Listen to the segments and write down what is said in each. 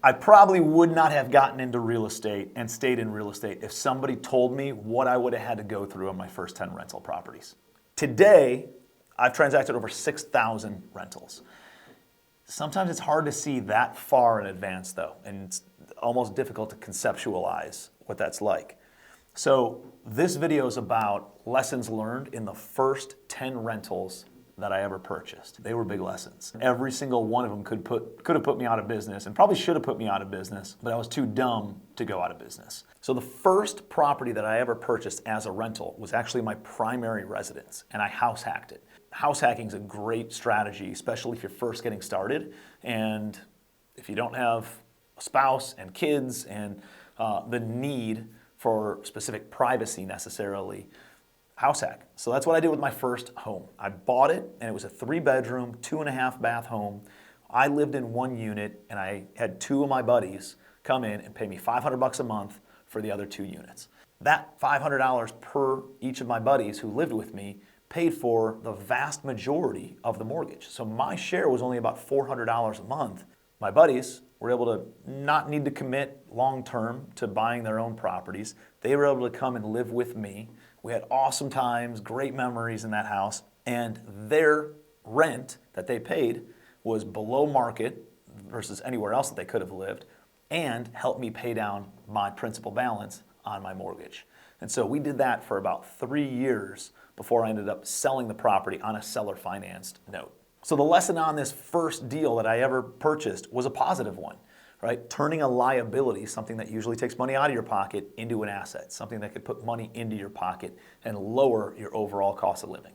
I probably would not have gotten into real estate and stayed in real estate if somebody told me what I would have had to go through on my first 10 rental properties. Today, I've transacted over 6,000 rentals. Sometimes it's hard to see that far in advance though, and it's almost difficult to conceptualize what that's like. So this video is about lessons learned in the first 10 rentals that I ever purchased. They were big lessons. Every single one of them could have put me out of business and probably should have put me out of business, but I was too dumb to go out of business. So the first property that I ever purchased as a rental was actually my primary residence, and I house hacked it. House hacking is a great strategy, especially if you're first getting started and if you don't have a spouse and kids and the need for specific privacy necessarily. House hack. So that's what I did with my first home. I bought it and it was a 3-bedroom, 2.5 bath home. I lived in one unit and I had 2 of my buddies come in and pay me $500 a month for the other 2 units. That $500 per each of my buddies who lived with me paid for the vast majority of the mortgage. So my share was only about $400 a month. My buddies were able to not need to commit long-term to buying their own properties. They were able to come and live with me. We had awesome times, great memories in that house, and their rent that they paid was below market versus anywhere else that they could have lived, and helped me pay down my principal balance on my mortgage. And so we did that for about 3 years before I ended up selling the property on a seller financed note. So the lesson on this first deal that I ever purchased was a positive one. Right? Turning a liability, something that usually takes money out of your pocket, into an asset, something that could put money into your pocket and lower your overall cost of living.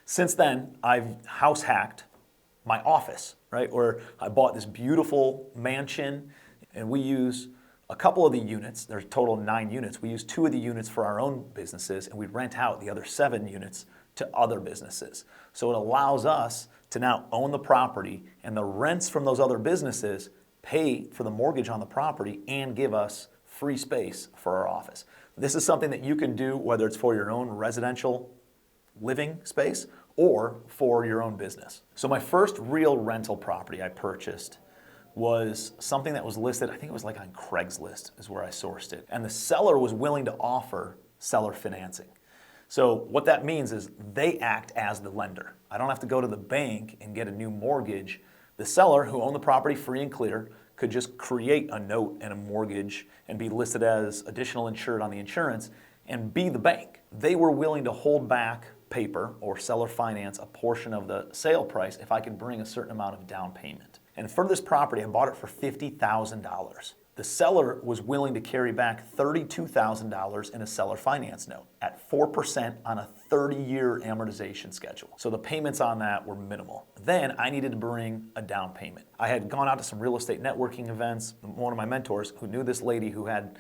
Since then, I've house hacked my office, right? Where I bought this beautiful mansion and we use a couple of the units, there's a total of 9 units. We use 2 of the units for our own businesses and we rent out the other 7 units to other businesses. So it allows us to now own the property and the rents from those other businesses pay for the mortgage on the property and give us free space for our office. This is something that you can do whether it's for your own residential living space or for your own business. So my first real rental property I purchased was something that was listed, I think it was like on Craigslist is where I sourced it. And the seller was willing to offer seller financing. So what that means is they act as the lender. I don't have to go to the bank and get a new mortgage. The seller, who owned the property free and clear, could just create a note and a mortgage and be listed as additional insured on the insurance and be the bank. They were willing to hold back paper or seller finance a portion of the sale price if I could bring a certain amount of down payment. And for this property, I bought it for $50,000. The seller was willing to carry back $32,000 in a seller finance note at 4% on a 30-year amortization schedule. So the payments on that were minimal. Then I needed to bring a down payment. I had gone out to some real estate networking events. One of my mentors who knew this lady who had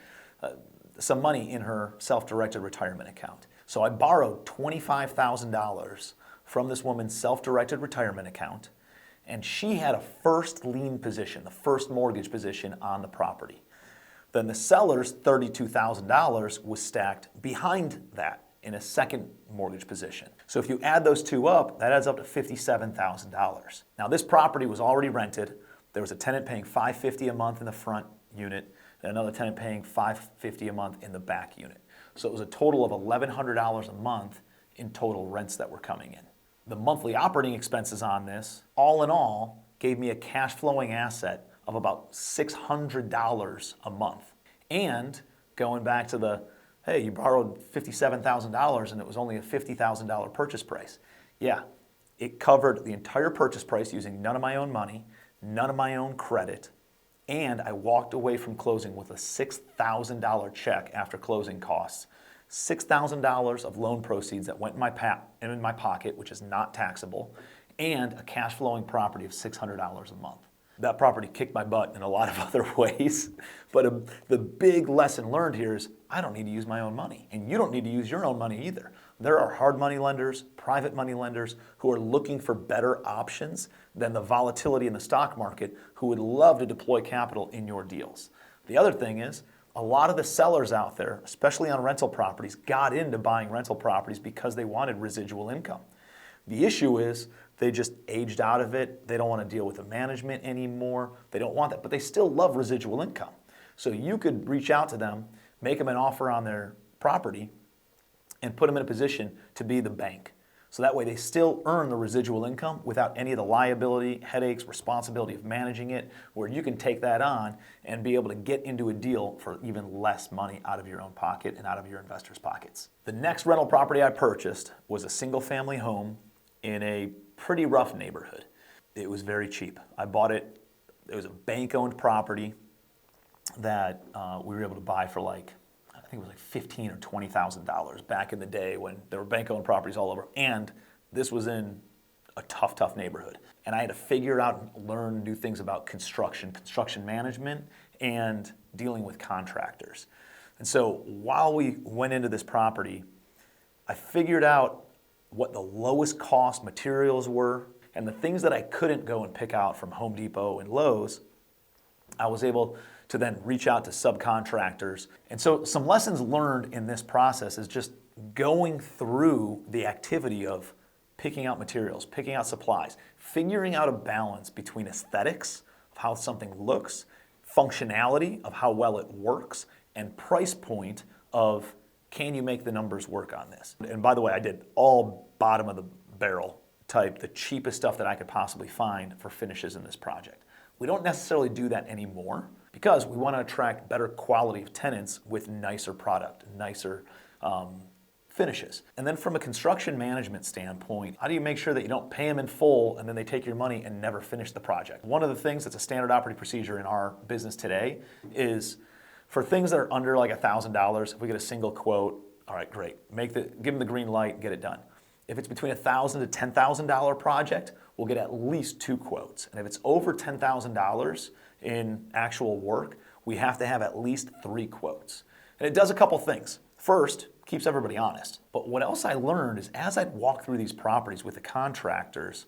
some money in her self-directed retirement account. So I borrowed $25,000 from this woman's self-directed retirement account, and she had a first lien position, the first mortgage position on the property. Then the seller's $32,000 was stacked behind that in a second mortgage position. So if you add those 2 up, that adds up to $57,000. Now this property was already rented. There was a tenant paying $550 a month in the front unit and another tenant paying $550 a month in the back unit. So it was a total of $1,100 a month in total rents that were coming in. The monthly operating expenses on this, all in all, gave me a cash flowing asset of about $600 a month. And going back to the, hey, you borrowed $57,000 and it was only a $50,000 purchase price. Yeah, it covered the entire purchase price using none of my own money, none of my own credit, and I walked away from closing with a $6,000 check after closing costs. $6,000 of loan proceeds that went in my pocket, which is not taxable, and a cash flowing property of $600 a month. That property kicked my butt in a lot of other ways, but the big lesson learned here is I don't need to use my own money, and you don't need to use your own money either. There are hard money lenders, private money lenders who are looking for better options than the volatility in the stock market, who would love to deploy capital in your deals. The other thing is, a lot of the sellers out there, especially on rental properties, got into buying rental properties because they wanted residual income. The issue is They just aged out of it. They don't want to deal with the management anymore. They don't want that, but they still love residual income. So you could reach out to them, make them an offer on their property, and put them in a position to be the bank. So that way they still earn the residual income without any of the liability, headaches, responsibility of managing it, where you can take that on and be able to get into a deal for even less money out of your own pocket and out of your investors' pockets. The next rental property I purchased was a single-family home in a pretty rough neighborhood. It was very cheap. I bought it. It was a bank-owned property that we were able to buy for like, I think it was like $15,000 or $20,000 back in the day when there were bank-owned properties all over. And this was in a tough neighborhood. And I had to figure out and learn new things about construction management, and dealing with contractors. And so while we went into this property, I figured out what the lowest cost materials were, and the things that I couldn't go and pick out from Home Depot and Lowe's, I was able to then reach out to subcontractors. And so some lessons learned in this process is just going through the activity of picking out materials, picking out supplies, figuring out a balance between aesthetics of how something looks, functionality of how well it works, and price point of can you make the numbers work on this? And by the way, I did all bottom of the barrel type, the cheapest stuff that I could possibly find for finishes in this project. We don't necessarily do that anymore because we want to attract better quality of tenants with nicer product, nicer finishes. And then from a construction management standpoint, how do you make sure that you don't pay them in full and then they take your money and never finish the project? One of the things that's a standard operating procedure in our business today is for things that are under like $1,000, if we get a single quote, all right, great. Give them the green light, get it done. If it's between $1,000 to $10,000 project, we'll get at least 2 quotes. And if it's over $10,000 in actual work, we have to have at least 3 quotes. And it does a couple things. First, keeps everybody honest. But what else I learned is as I'd walk through these properties with the contractors,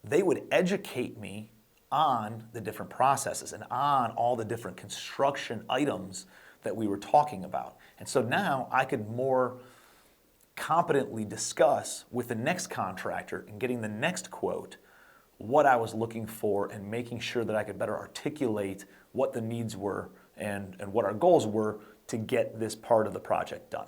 they would educate me on the different processes and on all the different construction items that we were talking about. And so now I could more competently discuss with the next contractor and getting the next quote what I was looking for and making sure that I could better articulate what the needs were and what our goals were to get this part of the project done.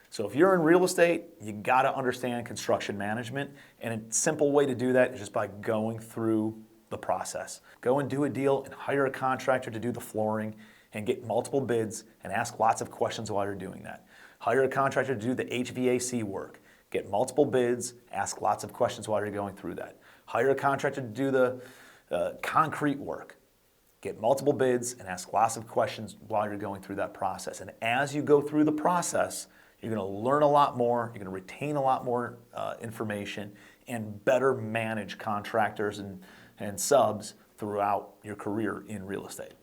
So if you're in real estate, you gotta understand construction management, and a simple way to do that is just by going through the process. Go and do a deal and hire a contractor to do the flooring and get multiple bids and ask lots of questions while you're doing that. Hire a contractor to do the HVAC work. Get multiple bids, ask lots of questions while you're going through that. Hire a contractor to do the concrete work. Get multiple bids and ask lots of questions while you're going through that process. And as you go through the process, you're going to learn a lot more, you're going to retain a lot more information, and better manage contractors and subs throughout your career in real estate.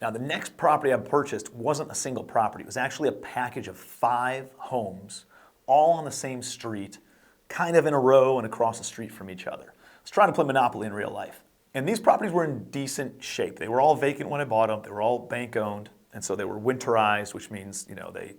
Now, the next property I purchased wasn't a single property. It was actually a package of 5 homes, all on the same street, kind of in a row and across the street from each other. I was trying to play Monopoly in real life. And these properties were in decent shape. They were all vacant when I bought them. They were all bank-owned, and so they were winterized, which means they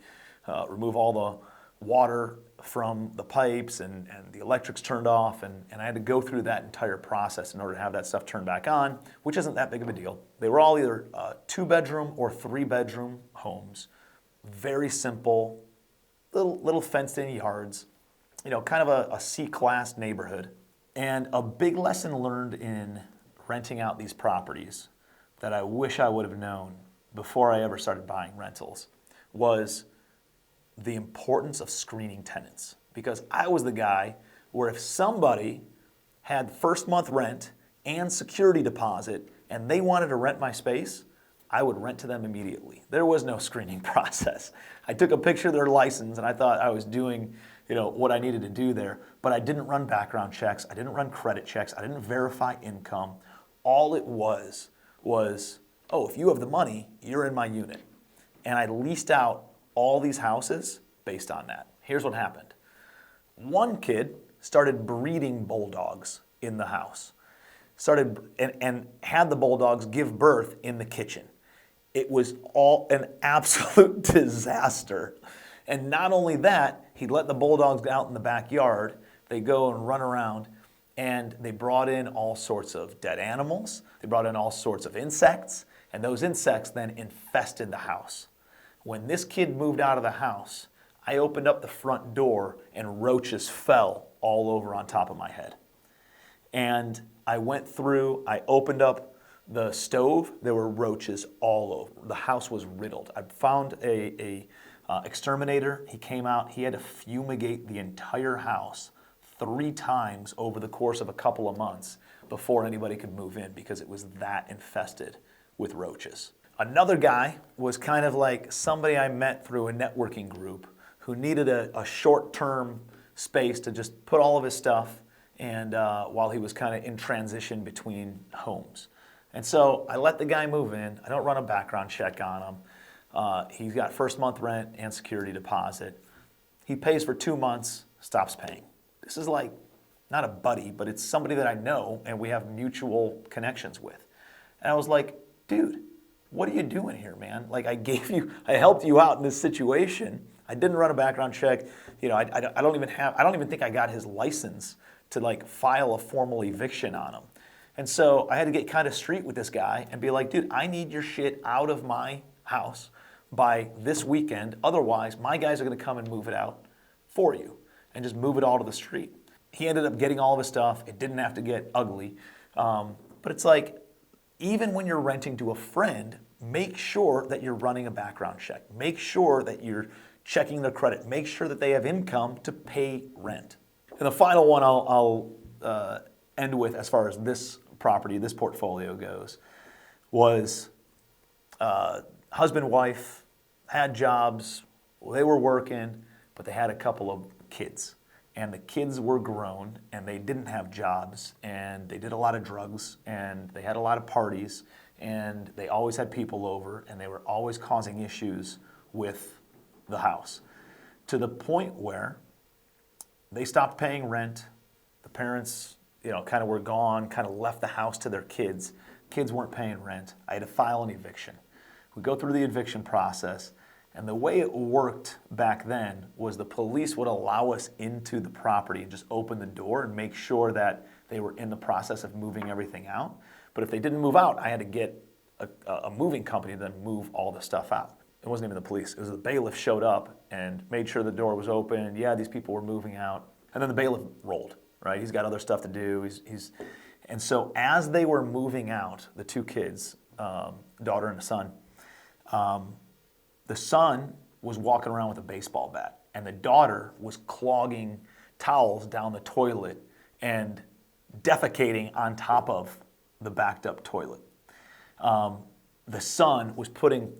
remove all the water from the pipes and the electrics turned off, and I had to go through that entire process in order to have that stuff turned back on, which isn't that big of a deal. They were all either 2-bedroom or 3-bedroom homes, very simple, little fenced-in yards, kind of a C-class neighborhood. And a big lesson learned in renting out these properties that I wish I would have known before I ever started buying rentals was the importance of screening tenants. Because I was the guy where if somebody had first month rent and security deposit and they wanted to rent my space, I would rent to them immediately. There was no screening process. I took a picture of their license and I thought I was doing what I needed to do there, but I didn't run background checks, I didn't run credit checks, I didn't verify income. All it was, oh, if you have the money, you're in my unit. And I leased out all these houses based on that. Here's what happened. One kid started breeding bulldogs in the house. And had the bulldogs give birth in the kitchen. It was all an absolute disaster. And not only that, he'd let the bulldogs out in the backyard. They go and run around. And they brought in all sorts of dead animals. They brought in all sorts of insects. And those insects then infested the house. When this kid moved out of the house, I opened up the front door and roaches fell all over on top of my head. And I went through, I opened up the stove, there were roaches all over. The house was riddled. I found a exterminator. He came out, he had to fumigate the entire house 3 times over the course of a couple of months before anybody could move in because it was that infested with roaches. Another guy was kind of like somebody I met through a networking group who needed a short-term space to just put all of his stuff and while he was kind of in transition between homes. And so I let the guy move in. I don't run a background check on him. He's got first month rent and security deposit. He pays for 2 months, stops paying. This is like, not a buddy, but it's somebody that I know and we have mutual connections with. And I was like, dude, what are you doing here, man? Like I helped you out in this situation. I didn't run a background check. You know, I don't even think I got his license to like file a formal eviction on him. And so I had to get kind of street with this guy and be like, dude, I need your shit out of my house by this weekend. Otherwise, my guys are going to come and move it out for you and just move it all to the street. He ended up getting all of his stuff. It didn't have to get ugly. But it's like, even when you're renting to a friend, make sure that you're running a background check. Make sure that you're checking their credit. Make sure that they have income to pay rent. And the final one I'll end with as far as this property, this portfolio goes, was husband, wife, had jobs, they were working, but they had a couple of kids. And the kids were grown and they didn't have jobs and they did a lot of drugs and they had a lot of parties and they always had people over and they were always causing issues with the house to the point where they stopped paying rent. The parents, kind of were gone, kind of left the house to their kids. Kids weren't paying rent. I had to file an eviction. We go through the eviction process, and the way it worked back then was the police would allow us into the property and just open the door and make sure that they were in the process of moving everything out. But if they didn't move out, I had to get a moving company to then move all the stuff out. It wasn't even the police. It was the bailiff showed up and made sure the door was open. And yeah, these people were moving out. And then the bailiff rolled, right? He's got other stuff to do. And so as they were moving out, the 2 kids, daughter and a son, the son was walking around with a baseball bat, and the daughter was clogging towels down the toilet and defecating on top of the backed up toilet. The son was putting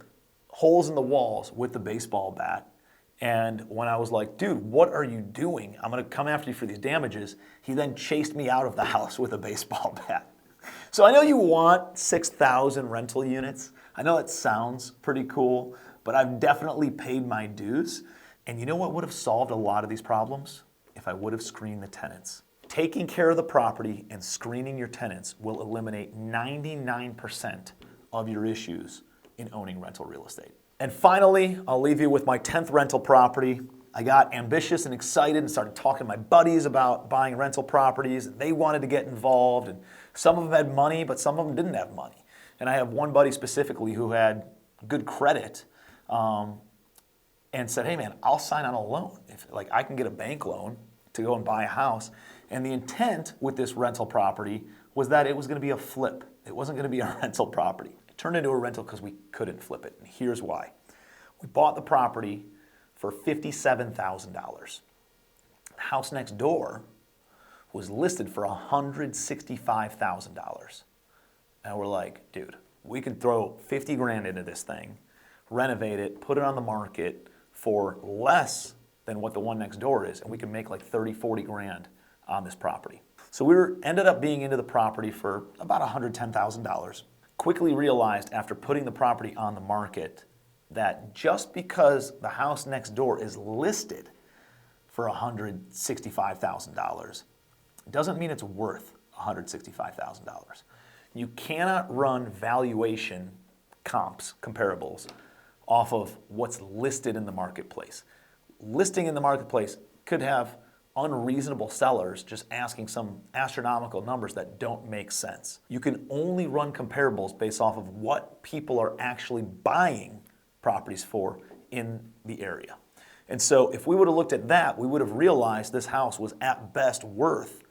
holes in the walls with the baseball bat, and when I was like, dude, what are you doing? I'm going to come after you for these damages. He then chased me out of the house with a baseball bat. So I know you want 6,000 rental units. I know it sounds pretty cool, but I've definitely paid my dues. And you know what would have solved a lot of these problems? If I would have screened the tenants. Taking care of the property and screening your tenants will eliminate 99% of your issues in owning rental real estate. And finally, I'll leave you with my 10th rental property. I got ambitious and excited and started talking to my buddies about buying rental properties, and they wanted to get involved, and some of them had money, but some of them didn't have money. And I have one buddy specifically who had good credit and said, hey man, I'll sign on a loan. If I can get a bank loan to go and buy a house. And the intent with this rental property was that it was going to be a flip. It wasn't going to be a rental property. It turned into a rental because we couldn't flip it. And here's why. We bought the property for $57,000. The house next door was listed for $165,000. And we're like, dude, we can throw 50 grand into this thing, renovate it, put it on the market for less than what the one next door is, and we can make like 30, 40 grand on this property. So we ended up being into the property for about $110,000. Quickly realized after putting the property on the market that just because the house next door is listed for $165,000 doesn't mean it's worth $165,000. You cannot run valuation comps, comparables, off of what's listed in the marketplace. Listing in the marketplace could have unreasonable sellers just asking some astronomical numbers that don't make sense. You can only run comparables based off of what people are actually buying properties for in the area. And so if we would have looked at that, we would have realized this house was at best worth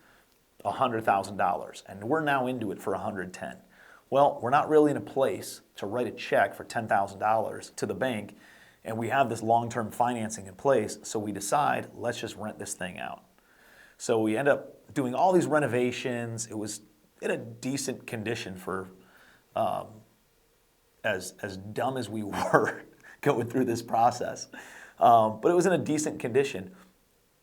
$100,000, and we're now into it for $110,000. Well, we're not really in a place to write a check for $10,000 to the bank, and we have this long-term financing in place, so we decide, let's just rent this thing out. So we end up doing all these renovations. It was in a decent condition for as dumb as we were going through this process. But it was in a decent condition,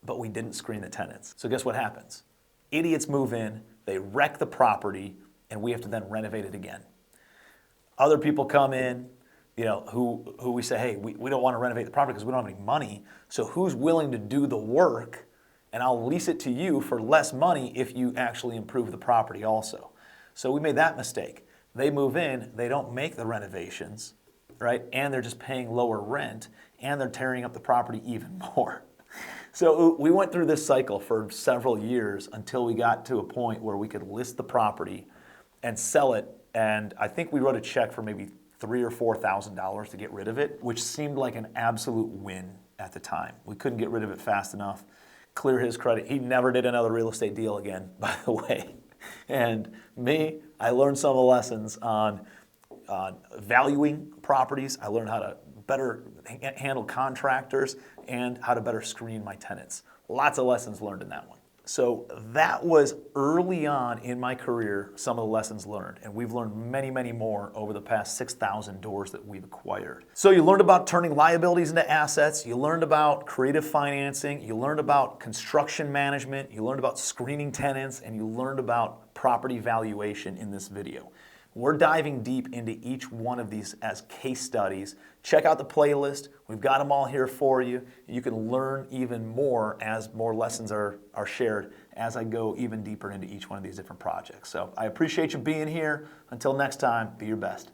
but we didn't screen the tenants. So guess what happens? Idiots move in, they wreck the property, and we have to then renovate it again. Other people come in, who we say, hey, we don't want to renovate the property because we don't have any money, so who's willing to do the work, and I'll lease it to you for less money if you actually improve the property also. So we made that mistake. They move in, they don't make the renovations, right? And they're just paying lower rent, and they're tearing up the property even more. So we went through this cycle for several years until we got to a point where we could list the property and sell it. And I think we wrote a check for maybe $3,000 or $4,000 to get rid of it, which seemed like an absolute win at the time. We couldn't get rid of it fast enough. Clear his credit. He never did another real estate deal again, by the way. And me, I learned some of the lessons on valuing properties. I learned how to better handle contractors and how to better screen my tenants. Lots of lessons learned in that one. So that was early on in my career, some of the lessons learned. And we've learned many, many more over the past 6,000 doors that we've acquired. So you learned about turning liabilities into assets. You learned about creative financing. You learned about construction management. You learned about screening tenants. And you learned about property valuation in this video. We're diving deep into each one of these as case studies. Check out the playlist. We've got them all here for you. You can learn even more as more lessons are shared as I go even deeper into each one of these different projects. So I appreciate you being here. Until next time, be your best.